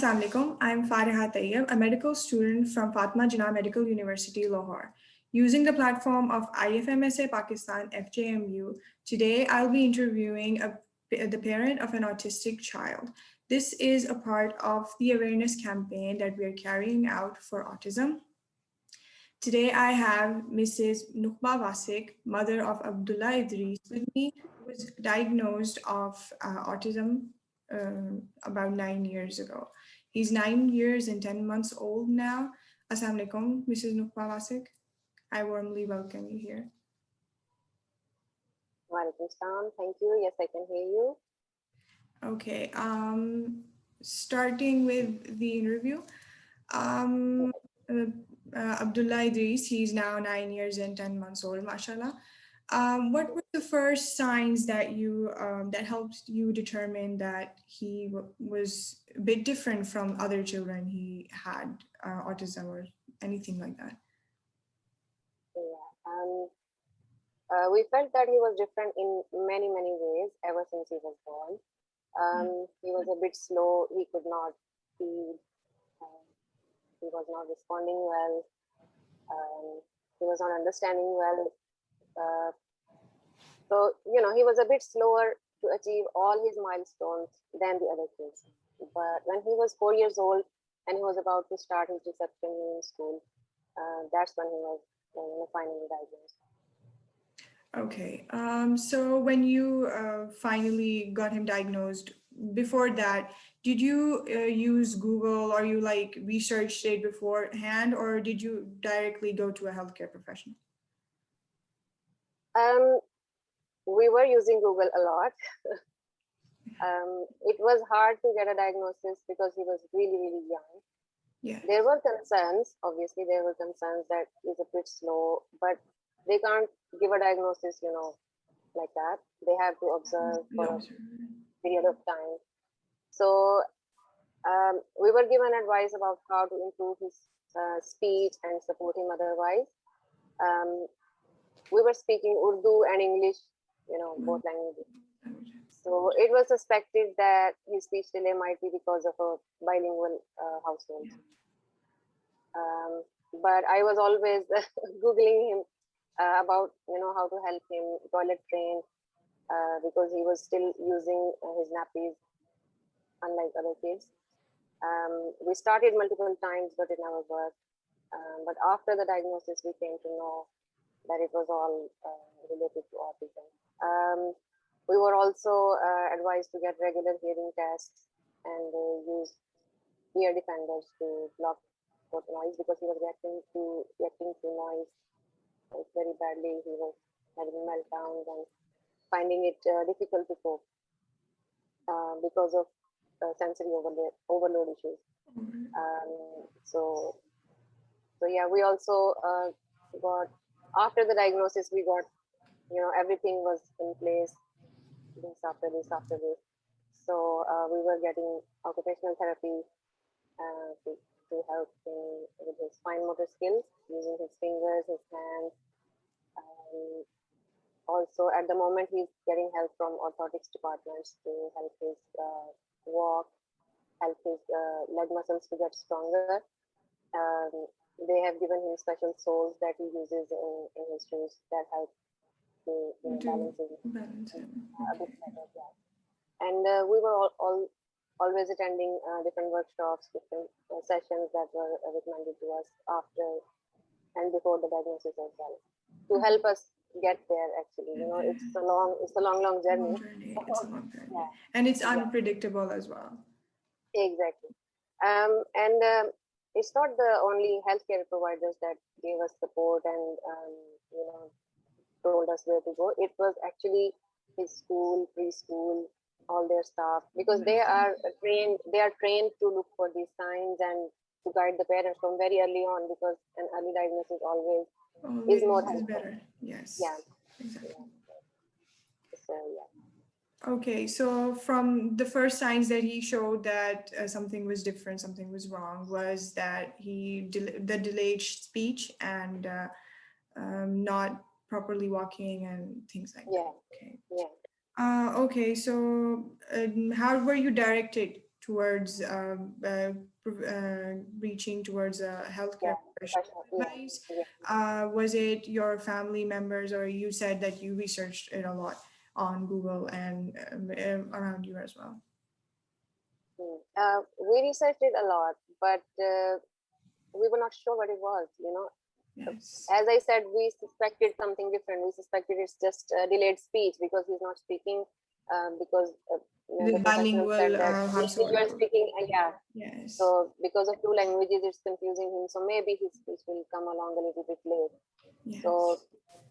Assalamu alaikum. I'm Fariha Tayyab, a medical student from Fatma Jinnah Medical University, Lahore. Using the platform of IFMSA Pakistan, FJMU, today I'll be interviewing the parent of an autistic child. This is a part of the awareness campaign that we are carrying out for autism. Today I have Mrs. Nukhba Wasik, mother of Abdullah Idris, with me, who was diagnosed of autism about 9 years ago. He's 9 years and 10 months old now. Assalamu alaikum, Mrs. Nukhba Wasik. I warmly welcome you here. Walaikum salam. Thank you. Yes, I can hear you. Okay. Starting with the interview. Abdullah Idris, he's now 9 years and 10 months old, mashallah. What were the first signs that that helped you determine that he was a bit different from other children he had autism or anything like that? Yeah. We felt that he was different in many ways ever since he was born. He was a bit slow. He could not feed. He was not responding well. He was not understanding well. So, he was a bit slower to achieve all his milestones than the other kids. But when he was 4 years old and he was about to start his reception in school, that's when he was finally diagnosed. Okay. So when you finally got him diagnosed, before that, did you use Google or you researched it beforehand, or did you directly go to a healthcare professional? We were using Google a lot. It was hard to get a diagnosis because he was really young. Yeah. There were concerns, obviously there were concerns that he's a bit slow, but they can't give a diagnosis, like that. They have to observe for a period of time. So we were given advice about how to improve his speech and support him otherwise. We were speaking Urdu and English, both languages. So it was suspected that his speech delay might be because of a bilingual household. But I was always Googling him about, how to help him toilet train because he was still using his nappies, unlike other kids. We started multiple times, but it never worked. But after the diagnosis, we came to know that it was all related to autism. We were also advised to get regular hearing tests and use ear defenders to block out noise because he was reacting to noise very badly. He was having meltdowns and finding it difficult to cope because of sensory overload issues. So yeah, we also got, after the diagnosis, we got, everything was in place, this after this. So we were getting occupational therapy to help him with his fine motor skills, using his fingers, his hands. Also, at the moment, he's getting help from orthotics departments to help his walk, help his leg muscles to get stronger. They have given him special soles that he uses in his shoes that help to balance him a bit better. Yeah. And we were always attending different workshops, different sessions that were recommended to us after and before the diagnosis as well, to help us get there. Actually, it's a long journey. It's a long journey. Yeah. And it's unpredictable as well. Exactly. It's not the only healthcare providers that gave us support and told us where to go. It was actually his school, preschool, all their staff, because they are trained to look for these signs and to guide the parents from very early on, because an early diagnosis always is more helpful. Better. Yes. Yeah. Exactly. Yeah. So yeah. Okay, so from the first signs that he showed that something was different, something was wrong, was that the delayed speech and not properly walking and things like that. Okay. Yeah. Okay, so how were you directed towards reaching towards a healthcare Yeah, professional yeah, advice? yeah. Was it your family members, or you said that you researched it a lot on Google and around you as well? We researched it a lot, but we were not sure what it was. Yes. As I said, we suspected something different. We suspected it's just delayed speech because he's not speaking. Because The the professional said bilingual that if you are household. speaking, yeah. Yes. So because of two languages, it's confusing him. So maybe his speech will come along a little bit late. So,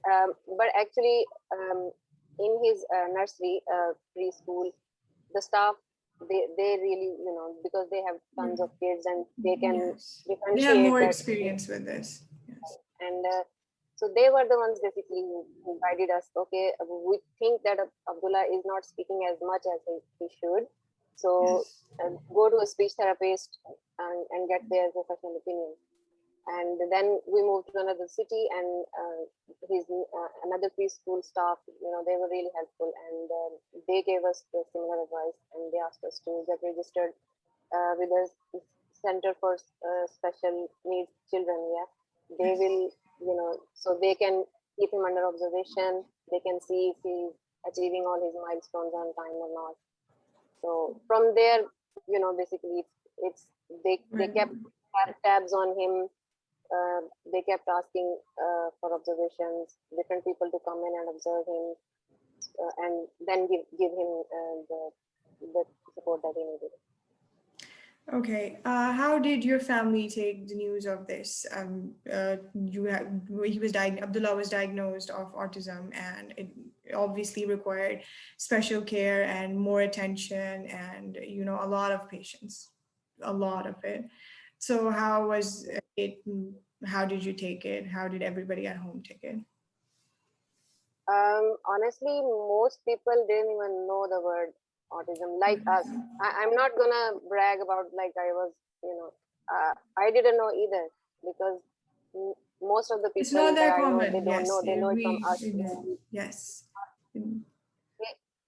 Yes. but actually, in his nursery, preschool, the staff, they really, because they have tons of kids and they can Yes. They have differentiate more that. experience with this. Yes. And so they were the ones basically who guided us. Okay, we think that Abdullah is not speaking as much as he should. So Yes. go to a speech therapist and get their professional opinion. And then we moved to another city, and his another preschool staff, they were really helpful, and they gave us the similar advice, and they asked us to get registered with the Center for Special Needs Children. Yeah, they Yes. will, so they can keep him under observation. They can see if he's achieving all his milestones on time or not. So from there, basically it's they Right. kept tabs on him. They kept asking for observations, different people to come in and observe him, and then give him the support that he needed. Okay. How did your family take the news of this? Abdullah was diagnosed of autism, and it obviously required special care and more attention, and a lot of patience, a lot of it. So how was it? How did you take it? How did everybody at home take it? Honestly, most people didn't even know the word autism like us. I'm not gonna brag about like I was, I didn't know either because most of the It's people not that that I know, they common. don't know. Yes, They know it from us. yes.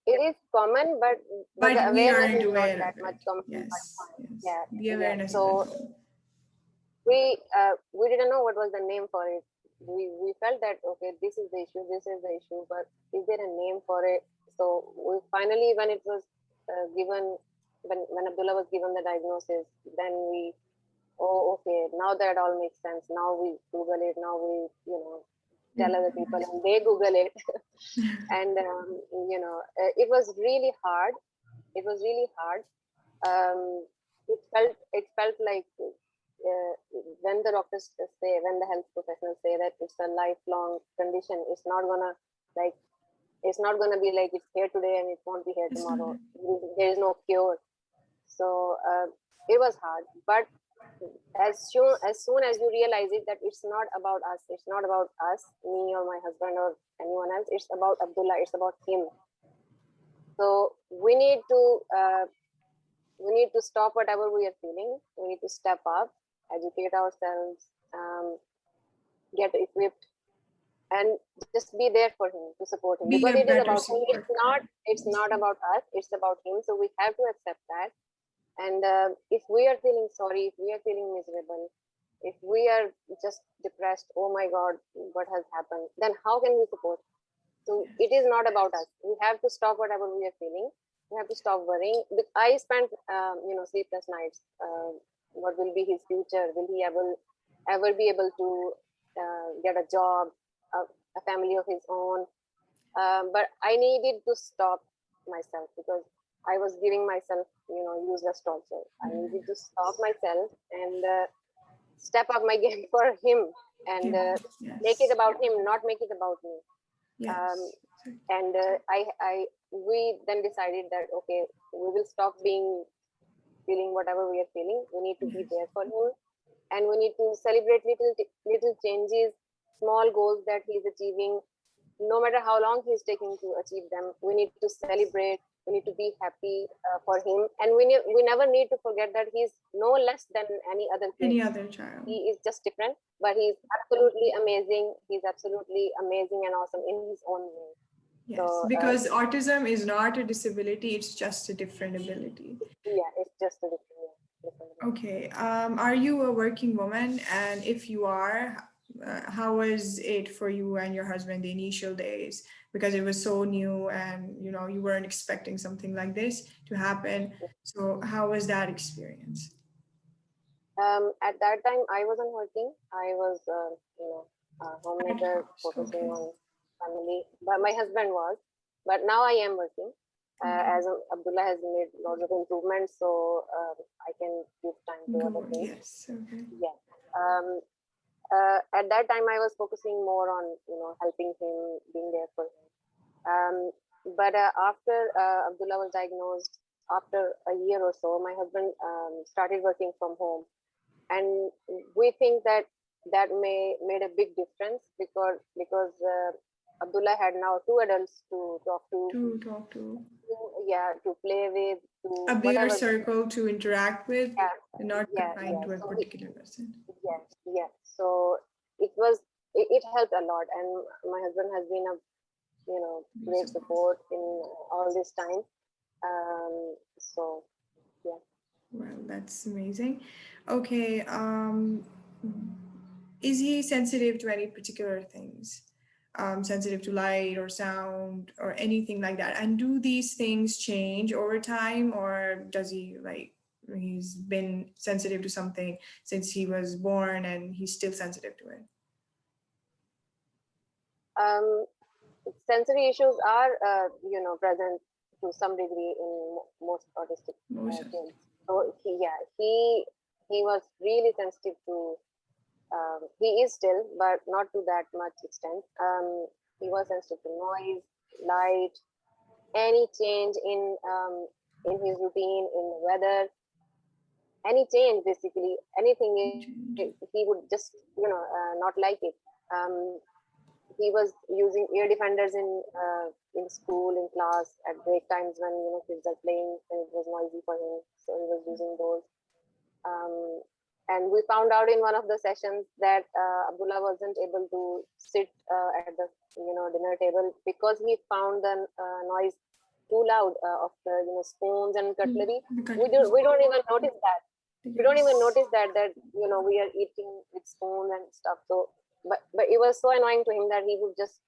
It is common, but the But we awareness aren't is not aware that of much it. common. Yes, yes. Yeah, The yeah. awareness is So low. we didn't know what was the name for it. We felt that okay, this is the issue, this is the issue, but is there a name for it? So we finally, when it was given, when Abdullah was given the diagnosis, then we, oh okay, now that all makes sense. Now we Google it. Now we tell other people, and they Google it, and it was really hard. It was really hard. It felt like when the doctors say, when the health professionals say that it's a lifelong condition, it's not gonna like it's not gonna be like it's here today and it won't be here It's not. tomorrow. There is no cure. So it was hard, but as soon as you realize it, that it's not about us, it's not about us, me or my husband or anyone else, it's about Abdullah, it's about him. So we need to stop whatever we are feeling. We need to step up, educate ourselves, get equipped, and just be there for him, to support him, Be because a it is better about him. support. It's not about us, it's about him. So we have to accept that. And if we are feeling sorry, if we are feeling miserable, if we are just depressed, oh my god, what has happened, then how can we support? So it is not about us. We have to stop whatever we are feeling. We have to stop worrying. I spent, sleepless nights. What will be his future? Will he ever be able to get a job, a family of his own? But I needed to stop myself because I was giving myself, useless torture. I needed to stop myself and step up my game for him and Him. make it Yes. about him, not make it about me. Um, Yes. and we then decided that okay, we will stop feeling whatever we are feeling. We need to be Yes. there for him, and we need to celebrate little changes, small goals that he's achieving. No matter how long he's taking to achieve them, we need to celebrate. We need to be happy for him, and we never need to forget that he's no less than any other kid. Any other child. He is just different, but he's absolutely amazing. He's absolutely amazing and awesome in his own way. Yes, So because autism is not a disability, it's just a different ability. yeah, it's just a different Okay, are you a working woman? And if you are, how was it for you and your husband the initial days? Because it was so new and you weren't expecting something like this to happen. So how was that experience? At that time, I wasn't working. I was, a At homemaker house, focusing okay. on family. But my husband was. But now I am working. Okay. As Abdullah has made lots of improvements, so I can give time to other Go, things. yes, okay. Yeah. Um, at that time, I was focusing more on helping him, being there for him. But after Abdullah was diagnosed, after a year or so, my husband started working from home, and we think that that may made a big difference because Abdullah had now two adults to talk To talk to yeah, to play with, a to bigger whatever. circle to interact with Yeah, and not confined yeah. to a So particular person. yes, yeah. So it helped a lot, and my husband has been a great support in all this time. So yeah. Well, that's amazing. Okay, is he sensitive to any particular things? Sensitive to light or sound or anything like that? And do these things change over time, or does he he's been sensitive to something since he was born and he's still sensitive to it? Um, Sensory issues are present to some degree in most autistic Most of kids. So he was really sensitive to he is still, but not to that much extent. He was sensitive to noise, light, any change in his routine, in the weather, any change basically, anything change. he would just not like it. Um, he was using ear defenders in school, in class, at break times when kids are playing and it was noisy for him, so he was using those. um, and we found out in one of the sessions that Abdullah wasn't able to sit at the dinner table because he found the noise too loud of the spoons and cutlery. The We countries. don't even notice that. We don't even Yes. notice that we are eating with spoons and stuff. So but it was so annoying to him that he would just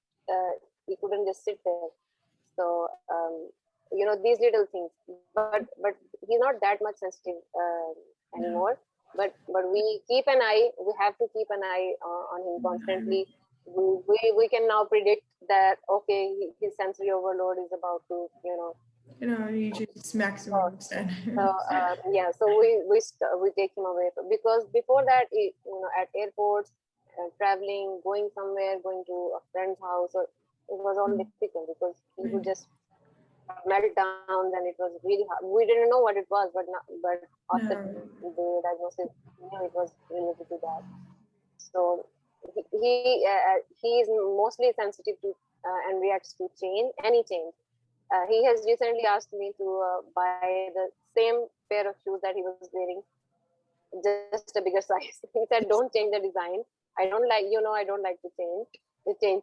he couldn't just sit there. So these little things, but he's not that much sensitive No. anymore. But we keep an eye. We have to keep an eye on him constantly. We can now predict that okay, his sensory overload is about to Reach its uh, maximum extent. yeah, so we take him away because before that, at airports, traveling, going somewhere, going to a friend's house, or it was all difficult because he would Right. just meltdowns, and it was really hard. We didn't know what it was, but after No. the diagnosis, we knew it was related to that. So he is mostly sensitive to and reacts to change, any change. He has recently asked me to buy the same pair of shoes that he was wearing, just a bigger size. He said, "Don't change the design. I don't like, I don't like to change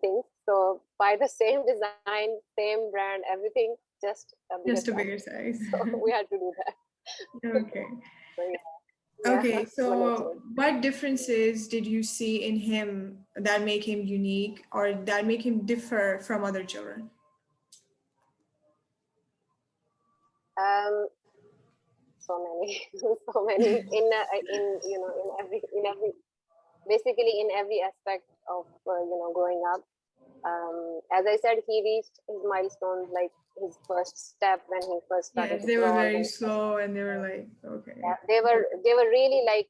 things. So buy the same design, same brand, everything, just a bigger Just a size." bigger size. So we had to do that. Okay. So yeah, Okay, but no so change. what differences did you see in him that make him unique or that make him differ from other children? Um, so many, so many in every basically in every aspect of growing up. As I said, he reached his milestones, like his first step when he first started Yes, to they were crawl. very When slow and they were like, okay. yeah, they were really like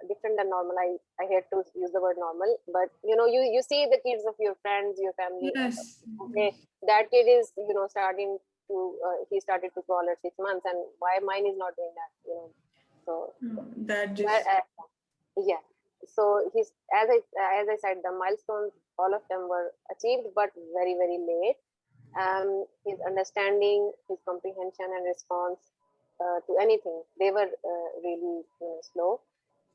different than normal. I hate to use the word normal, but you see the kids of your friends, your family. Yes, Okay, that kid is starting to he started to crawl at 6 months, and why mine is not doing that? So that but, just, yeah. So he's as I said, the milestones, all of them were achieved, but very very late. His understanding, his comprehension and response to anything, they were really slow.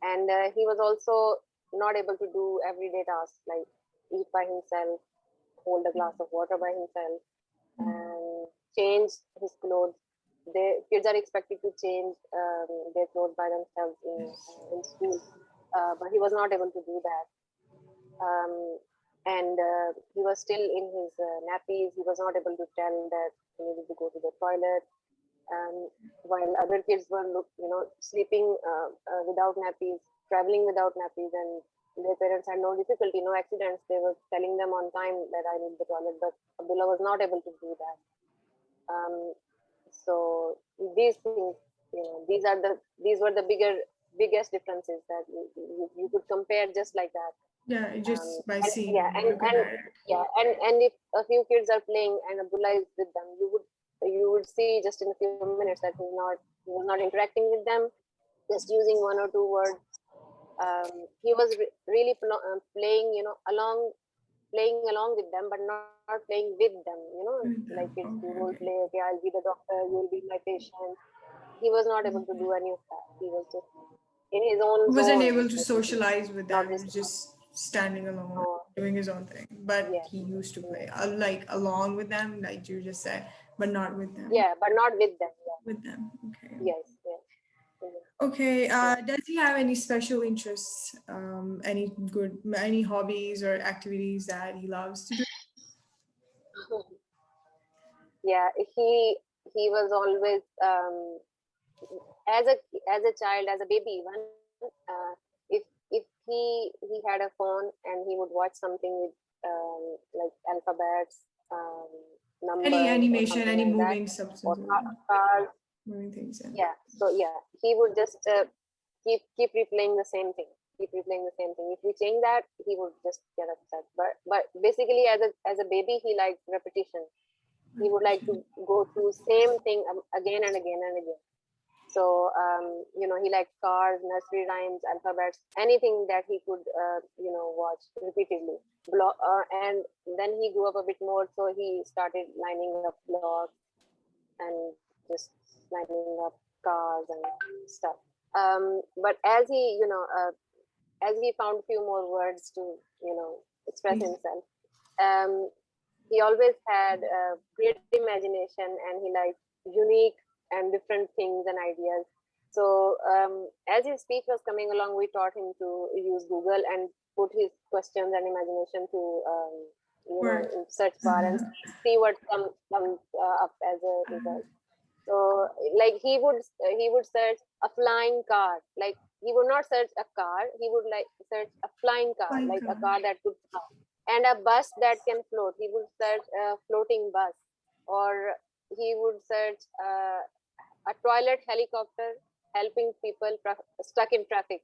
And he was also not able to do everyday tasks like eat by himself, hold a glass of water by himself and change his clothes. The kids are expected to change their clothes by themselves in school, but he was not able to do that. And he was still in his nappies. He was not able to tell that he needed to go to the toilet. While other kids were, sleeping without nappies, traveling without nappies, and their parents had no difficulty, no accidents. They were telling them on time that I need the toilet, but Abdullah was not able to do that. So these things, these were the biggest differences that you could compare just like that. Yeah, just by And, seeing, yeah, and looking at it. yeah, and if a few kids are playing and Abdullah is with them, you would see just in a few minutes that he was not interacting with them, just using one or two words. He was really playing, playing along with them, but not playing with them. Like kids do role Okay. play. Okay, I'll be the doctor. You'll be my patient. He was not able to do any of that. He was just in his own Wasn't zone, able to basically, socialize with not them. He just. was just standing alone, Uh, doing his own thing. But yeah, he used to yeah, play, like along with them, like you just said, but not with them. yeah, but not with them. With them. Okay. Yeah. Yes, yes. Okay. Yeah. Does he have any special interests? Any hobbies or activities that he loves to do? Yeah, he was always as a child, as a baby even, if he had a phone and he would watch something with like alphabets, Any numbers or animation, something any like that, moving or substance, or cars. moving things in. Yeah, so yeah, he would just keep replaying the same thing, if we change that, he would just get upset. But basically, as a baby, he liked repetition. He would like to go through same thing again and again and again. So he liked cars, nursery rhymes, alphabets, anything that he could watch repeatedly. And then he grew up a bit more, so he started lining up blocks and just lining up cars and stuff. But as he found few more words to express himself, um, he always had a great imagination, and he liked unique and different things and ideas. So as his speech was coming along, we taught him to use Google and put his questions and imagination to Work. in search bar and see what comes up as a result. So like he would search a flying car. Like he would not search a car, he would like search a flying car, Flying like a car. car that could fly, and a bus that can float. He would search a floating bus, or he would search a toilet helicopter helping people stuck in traffic.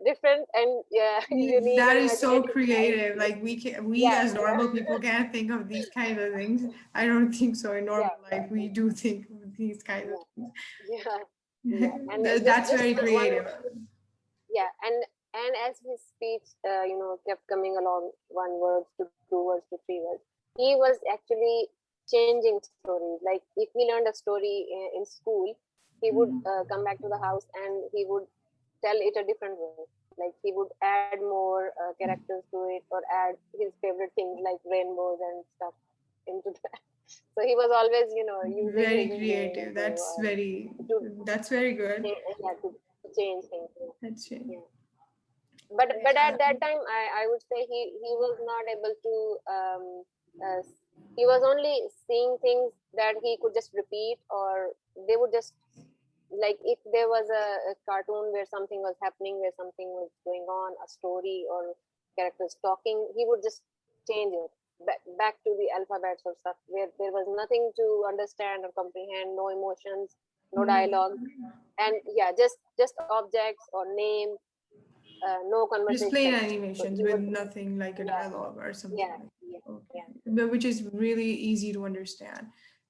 Different and unique That and is so imaginative. creative. Like we Yeah, as normal people can't think of these kinds of things. I don't think so. In yeah, normal life, we do think of these kinds of yeah, things. yeah, yeah. And That's just very one. creative. Yeah, and as his speech kept coming along, one word to two words to three words, he was actually changing stories. Like if he learned a story in school, he would come back to the house and he would tell it a different way. Like he would add more characters to it, or add his favorite things like rainbows and stuff into that. So he was always using his Very brain creative. That's very good. to change things. That's it. Yeah. But at that time, I would say he was not able to uh, he was only seeing things that he could just repeat, or they would just, like if there was a cartoon where something was happening, where something was going on, a story or characters talking, he would just change it back to the alphabets or stuff where there was nothing to understand or comprehend, no emotions, no dialogue, and yeah, just objects or names, no Just plain conversation. So animations he with would, nothing like a yeah, dialogue or something yeah, like yeah, that. Okay. yeah, Which is really easy to understand.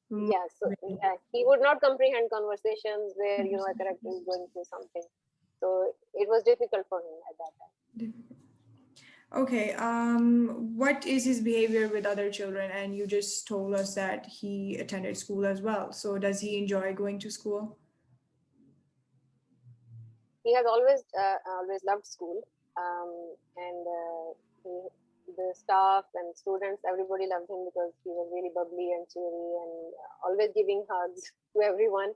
yeah. So yeah, he would not comprehend conversations where a character is going through something. So it was difficult for him at that time. Okay, what is his behavior with other children? And you just told us that he attended school as well. So does he enjoy going to school? He has always loved school, and he the staff and students, everybody loved him because he was really bubbly and cheery and always giving hugs to everyone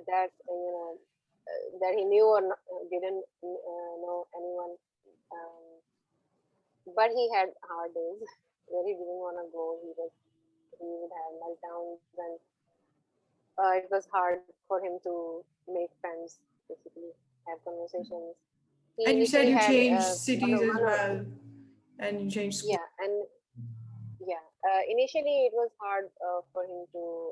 that that he knew or didn't know anyone. Um, but he had hard days where he didn't want to go. He would have meltdowns, and it was hard for him to make friends, basically have conversations. He And you said initially you had changed one cities or as one or well, and you changed school. yeah, and yeah, initially it was hard for him to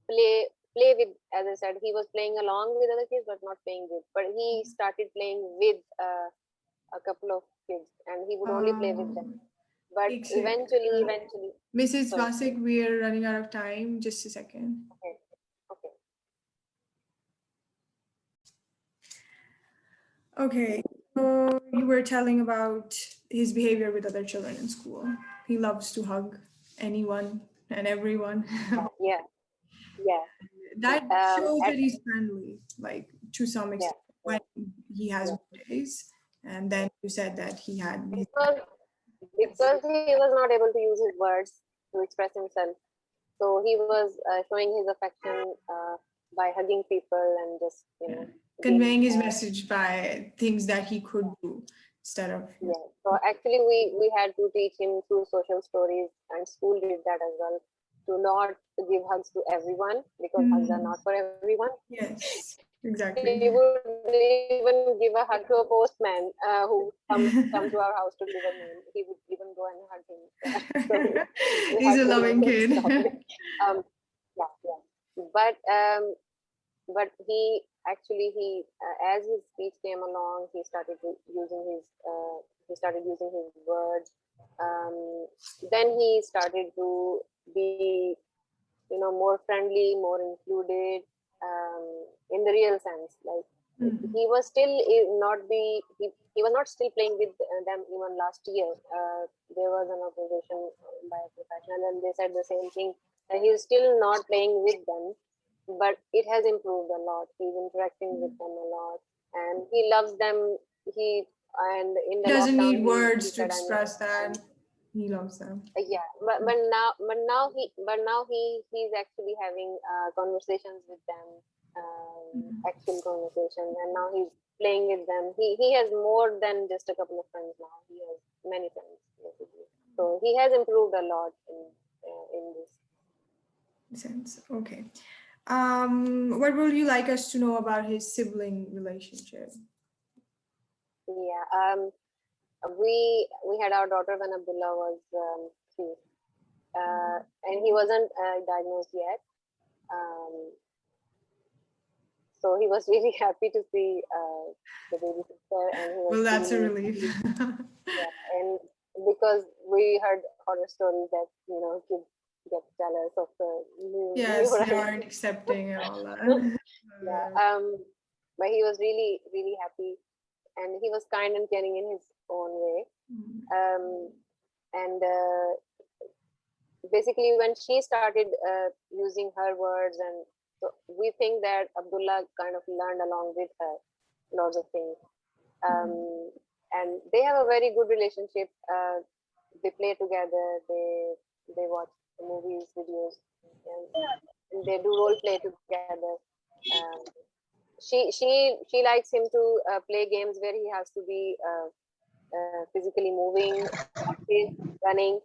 play with. As I said, he was playing along with other kids, but not playing with. But he started playing with a couple of kids, and he would only play with them. But एक से eventually, Mrs. sorry. Vasik, we are running out of time. Just a second. Okay, okay. Okay, so you were telling about his behavior with other children in school. He loves to hug anyone and everyone. Yeah, yeah. That shows At, that he's friendly, like to some yeah, extent, when he has yeah. good days. And then you said that he had these. Because he was not able to use his words to express himself, so he was showing his affection by hugging people and just Conveying his message by things that he could do instead of. yeah. So actually, we had to teach him through social stories, and school did that as well, to not give hugs to everyone because hugs are not for everyone. Yes, He exactly. would even give a hug to a postman who come to our house to deliver mail. He would even go and hug him. So we He's had a to loving kid. stop it. Yeah, yeah. But he as his speech came along, he started using his words. Then he started to be more friendly, more included, in the real sense. Like he was still he was not still playing with them even last year. There was an observation by a professional, and they said the same thing. That he's still not playing with them, but it has improved a lot. He's interacting with them a lot, and he loves them. In He the doesn't lockdown, need he words to said, express that he loves them. yeah, but now he's actually having conversations with them, actual conversations, and now he's playing with them. He has more than just a couple of friends now. He has many friends basically. So he has improved a lot in this Sense. Okay. What would you like us to know about his sibling relationship? Yeah. We had our daughter when Abdullah was 3, and he wasn't diagnosed yet. So he was really happy to see the baby sister, and he was Well, that's a really, relief. yeah. And because we heard horror stories that kids get jealous of the Yes, they newborn. aren't accepting and all that. Yeah. But he was really, really happy, and he was kind and caring in his own way. And basically, when she started using her words, and so we think that Abdullah kind of learned along with her lots of things. And they have a very good relationship. They play together. They watch movies, videos, and they do role play together. Um, she likes him to play games where he has to be physically moving, active, running,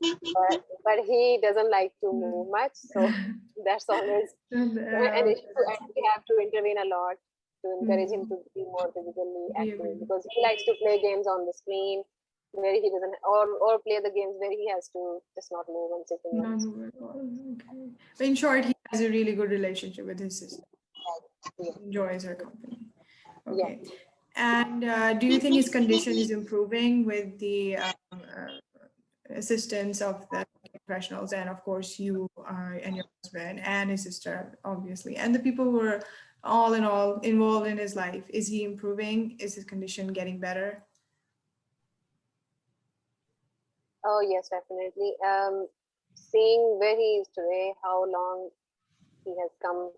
but he doesn't like to move much, so that's always an issue, and we have to intervene a lot to encourage him to be more physically active, because he likes to play games on the screen where he doesn't, or play the games where he has to just not move and sit in Not one. move at all. Okay. In short, he has a really good relationship with his sister. Yeah. He enjoys her company. Yeah. Okay. And do you think his condition is improving with the assistance of the professionals, and of course you and your husband and his sister, obviously, and the people who are all in all involved in his life? Is he improving? Is his condition getting better? Oh yes, definitely. Seeing where he is today, how long he has come,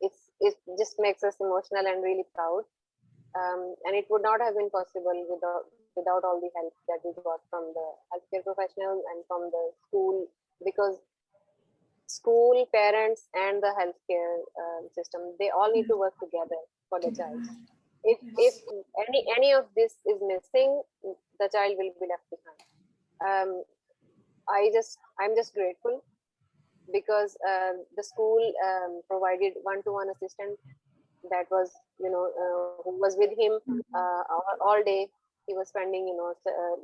it just makes us emotional and really proud. And it would not have been possible without all the help that we got from the healthcare professionals and from the school, because school, parents, and the healthcare system, they all need to work together for the child. If any of this is missing, the child will be left behind. I'm just grateful because the school provided one-to-one assistant that was, who was with him all day. He was spending,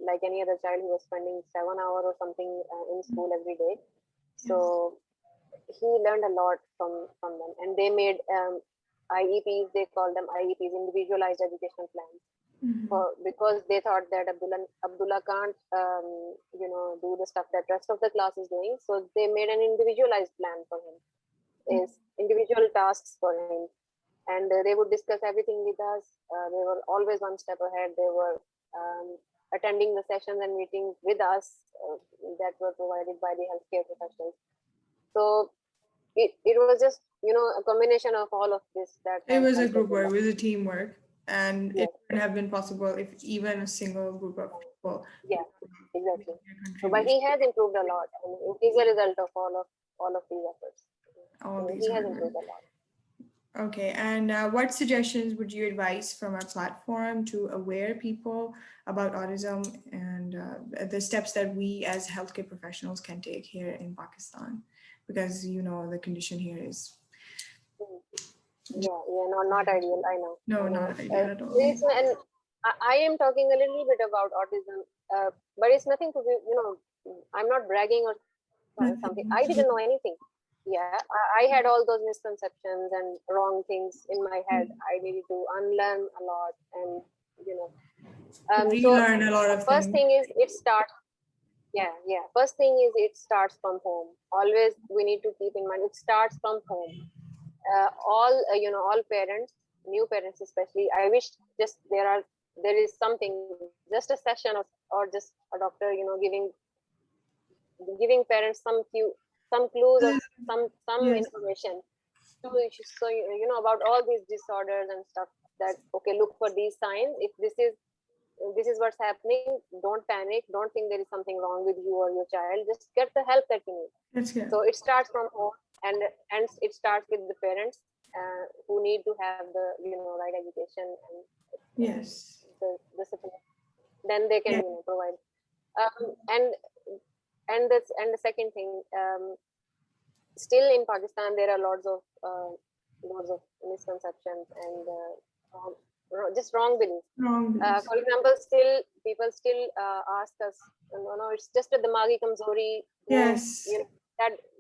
like any other child, he was spending 7 hours or something in school every day. So he learned a lot from them, and they made IEPs. They call them IEPs, individualized educational plans. Because they thought that Abdullah can't, do the stuff that rest of the class is doing. So they made an individualized plan for him, is individual tasks for him, and they would discuss everything with us. They were always one step ahead. They were attending the sessions and meetings with us that were provided by the healthcare professionals. So it was just, a combination of all of this. That it was a group work, it was a teamwork, and yes. It wouldn't have been possible if even a single group of people. Yeah, exactly. So, but he has improved a lot, and it is a result of all of these efforts. He has improved a lot. Okay, and what suggestions would you advise from our platform to aware people about autism and the steps that we as healthcare professionals can take here in Pakistan? Because the condition here is Not ideal. I know. not ideal at all. And I am talking a little bit about autism, but it's nothing to be. I'm not bragging or something. I didn't know anything. Yeah, I had all those misconceptions and wrong things in my head. I needed to unlearn a lot, and relearn a lot of first thing is it starts. First thing is it starts from home. Always we need to keep in mind it starts from home. All parents, new parents especially, I wish just there is something, just a session or just a doctor, giving parents some clues or some information so about all these disorders and stuff, that okay, look for these signs. If this is what's happening, don't panic, don't think there is something wrong with you or your child, just get the help that you need. So it starts from home, and it starts with the parents who need to have the right education and the support. Then they can provide. And the second thing, still in Pakistan there are lots of misconceptions and just wrong beliefs. For example, people still ask us, no, it's just a damagi kamzori. Yes.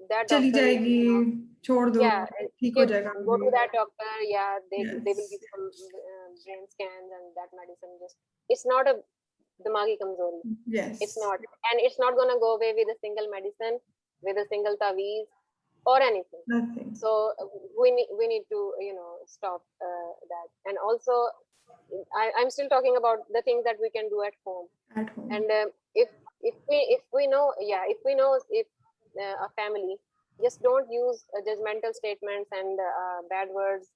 That Chali doctor jayegi, chhod do, go to that doctor. Yeah, they will give some brain scans and that medicine. It's not a damagi kamzori. Yes. It's not, and it's not gonna go away with a single medicine, with a single taweez or anything. Nothing. So we need to stop that. And also, I'm still talking about the things that we can do at home. And if we know if a family, just don't use judgmental statements and bad words,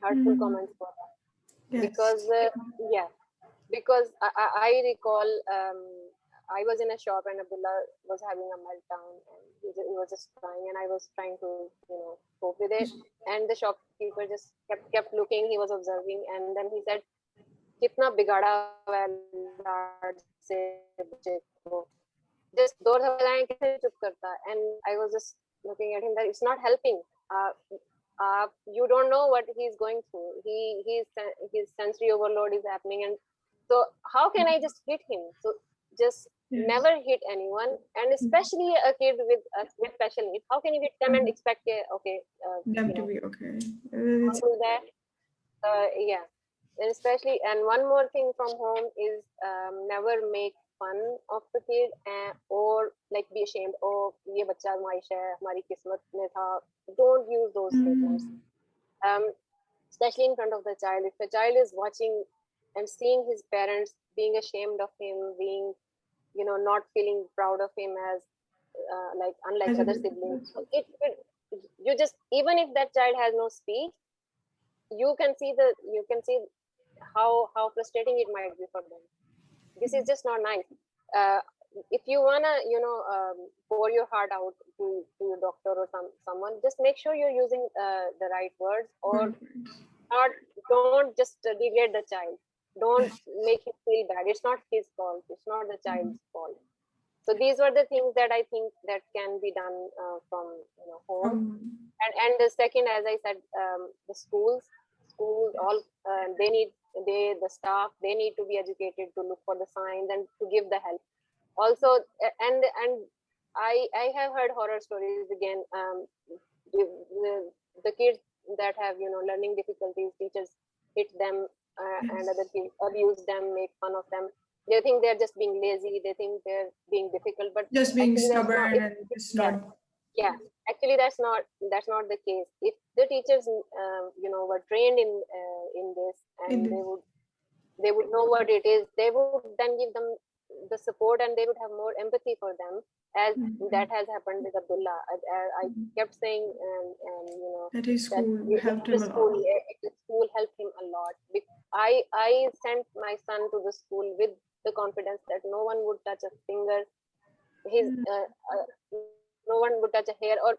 hurtful comments for that. Because I recall I was in a shop and Abdullah was having a meltdown and he was just crying, and I was trying to cope with it, and the shopkeeper just kept looking. He was observing, and then he said, "Kitna bigada hua hai laad se bachche ko." Just door bajaaye kaise chup karta. And I was just looking at him that it's not helping. You don't know what he's going through. His sensory overload is happening, and so how can I just hit him? So just never hit anyone, and especially a kid with special needs. How can you hit them and expect them to be okay? Do that. And especially, and one more thing from home is never make fun of the kid or like be ashamed. Oh, ye bacha amaish hai, hamari kismat mein tha. Don't use those statements. Especially in front of the child. If a child is watching and seeing his parents being ashamed of him, being not feeling proud of him as like unlike other siblings, so you just, even if that child has no speech, you can see how frustrating it might be for them. This is just not nice. uh, if you wanna, pour your heart out to your doctor or someone, just make sure you're using the right words, or not. Don't just degrade the child. Don't make him feel bad. It's not his fault. It's not the child's fault. So these were the things that I think that can be done from home. And the second, as I said, the schools all, the staff, they need to be educated to look for the signs and to give the help also. And I have heard horror stories again. The kids that have learning difficulties, teachers hit them, and other kids abuse them, make fun of them. They think they're just being lazy, they think they're being difficult, but Just being actually that's not stubborn and just yeah, not. yeah, actually that's not the case. If the teachers were trained in this, and they would know what it is, they would then give them the support, and they would have more empathy for them, as that has happened with Abdullah. I kept saying, That his that school helped the him a school, lot. the school helped him a lot. I sent my son to the school with the confidence that no one would touch a finger, his no one would touch a hair, or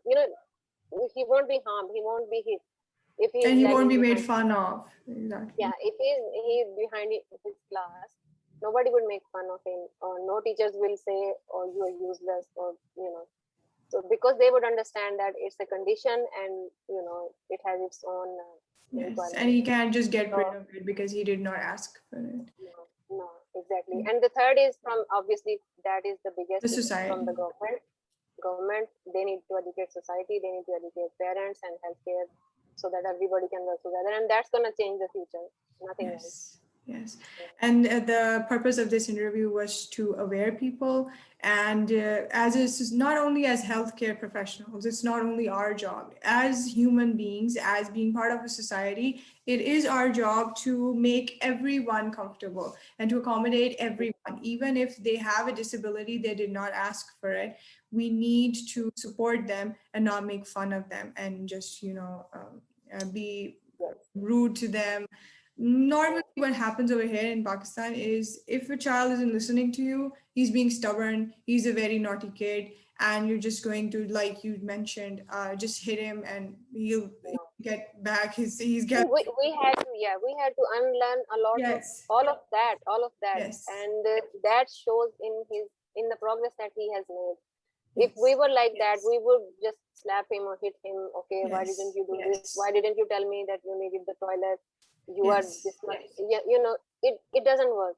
he won't be harmed, he won't be hit if he's And he won't lagging be made behind. fun of. Exactly. Yeah, if he's behind his class, nobody would make fun of him, or no teachers will say, oh, you are useless, or so, because they would understand that it's a condition, and it has its own Yes, and requirements. he can't just get So rid of it because he did not ask for it. no, exactly. And the third is from, obviously that is the biggest, The is society. from the government. They need to educate society, they need to educate parents and healthcare, so that everybody can work together, and that's going to change the future, nothing else. Yes, yes. And the purpose of this interview was to aware people. And as is not only as healthcare professionals, it's not only our job as human beings, as being part of a society. It is our job to make everyone comfortable and to accommodate everyone, even if they have a disability, they did not ask for it. We need to support them and not make fun of them and just be Yes. rude to them. Normally, what happens over here in Pakistan is if a child isn't listening to you, he's being stubborn, he's a very naughty kid, and you're just going to, like you mentioned, just hit him and he'll get back. He's got. We had to unlearn a lot of Yes, all of that, yes, and that shows in the progress that he has made. If yes, we were like that, we would just slap him or hit him. Okay, why didn't yes, you do this? yes, Why didn't you tell me that you needed the toilet? You are yes. this much. Yeah, it doesn't work.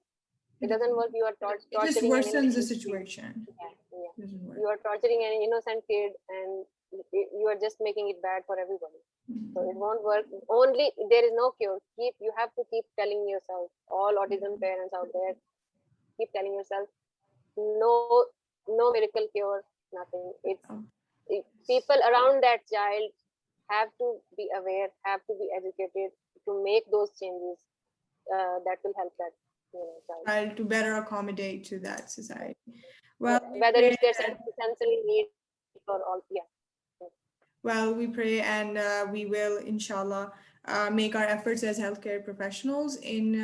It doesn't work. You are It just torturing an worsens the innocent kid. situation. Yeah, yeah. It doesn't work. You are torturing an innocent kid, and you are just making it bad for everybody. So it won't work. Only there is no cure. You have to keep telling yourself, all autism parents out there, keep telling yourself, no, no miracle cure, nothing. People around that child have to be aware, have to be educated to make those changes that will help that child. Try to better accommodate to that society. Well, we Whether pray it's their that. sensory needs or all, yeah. Well, we pray and we will, inshallah, make our efforts as healthcare professionals in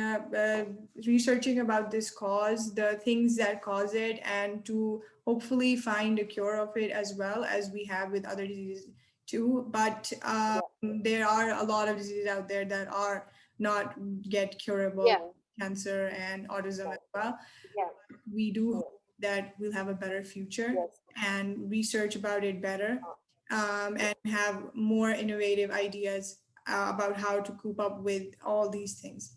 researching about this cause, the things that cause it, and to hopefully find a cure of it as well as we have with other diseases too. But there are a lot of diseases out there that are not get curable, Yeah, cancer and autism yeah, as well. yeah, We do yeah. hope that we'll have a better future Yes. and research about it better, and have more innovative ideas about how to cope up with all these things.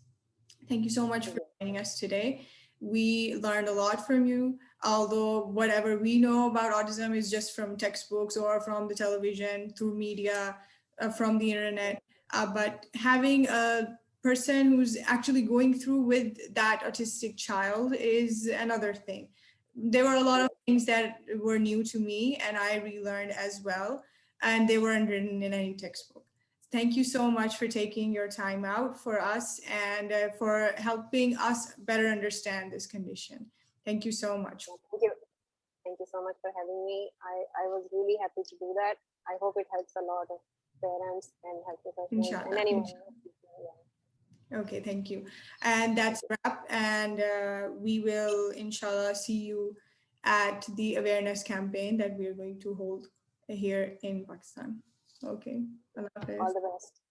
Thank you so much for joining us today. We learned a lot from you, although whatever we know about autism is just from textbooks or from the television, through media, from the internet. But having a person who's actually going through with that autistic child is another thing. There were a lot of things that were new to me and I relearned as well, and they weren't written in any textbook. Thank you so much for taking your time out for us and for helping us better understand this condition. Thank you so much. Thank you. Thank you so much for having me. I was really happy to do that. I hope it helps a lot of parents and health professionals and Inshallah. anyone. Inshallah. Yeah. Okay, thank you. And Thank that's you. wrap. And we will, inshallah, see you at the awareness campaign that we are going to hold here in Pakistan. Okay, Allah All Hafiz. the best.